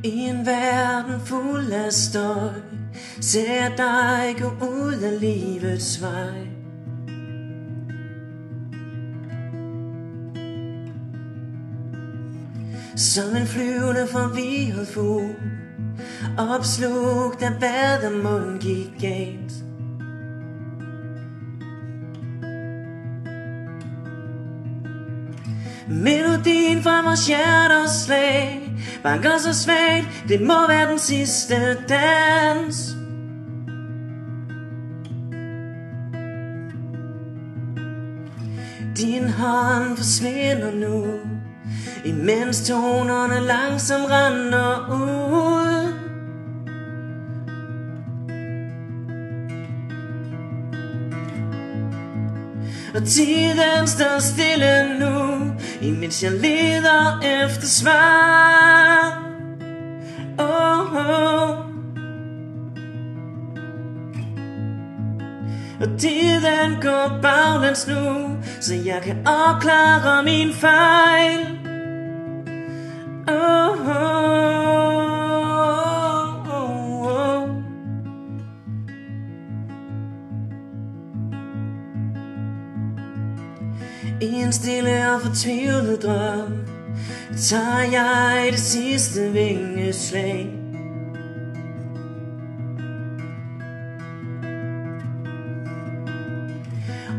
I en verden fuld af støj ser dig gå ud af livets vej. Som en flyvende forvirret fugl, opslugt af hvad der mund gik galt. Melodien fra vores hjerters slag banker så svagt, det må være den sidste dans. Din hånd forsvinder nu, imens tonerne langsomt render ud. Og tiden står stille nu, imens jeg leder efter svar. Og tiden går baglæns nu, så jeg kan opklare min fejl. I en stille og fortvivlet drøm tager jeg det sidste vingeslag.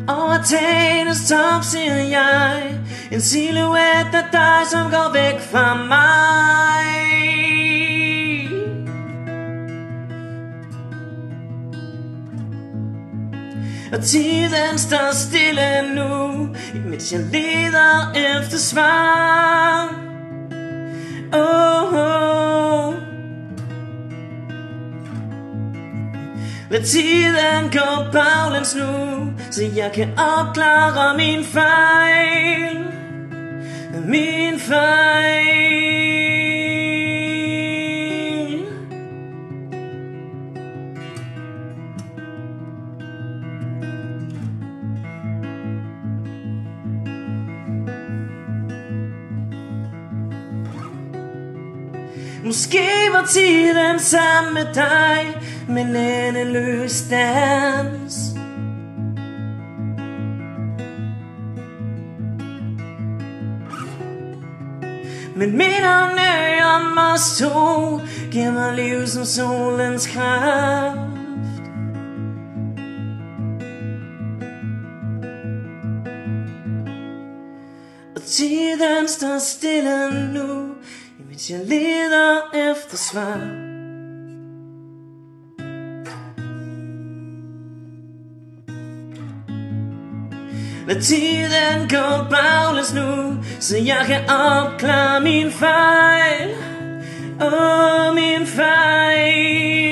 Over tagenes top ser jeg en silhuet af dig, som går væk fra mig. Og tiden står stille nu, imens jeg leder efter svar. Lad tiden gå baglæns nu, så jeg kan opklare min fejl. Min fejl. Måske var tiden sammen med dig, men endeløs dans. Men minderne om os to giver mig liv som solens kraft. Og tiden står stille nu, imens jeg leder efter svar. Lad tiden gå baglæns nu, så jeg kan opklare min fejl. Min fejl.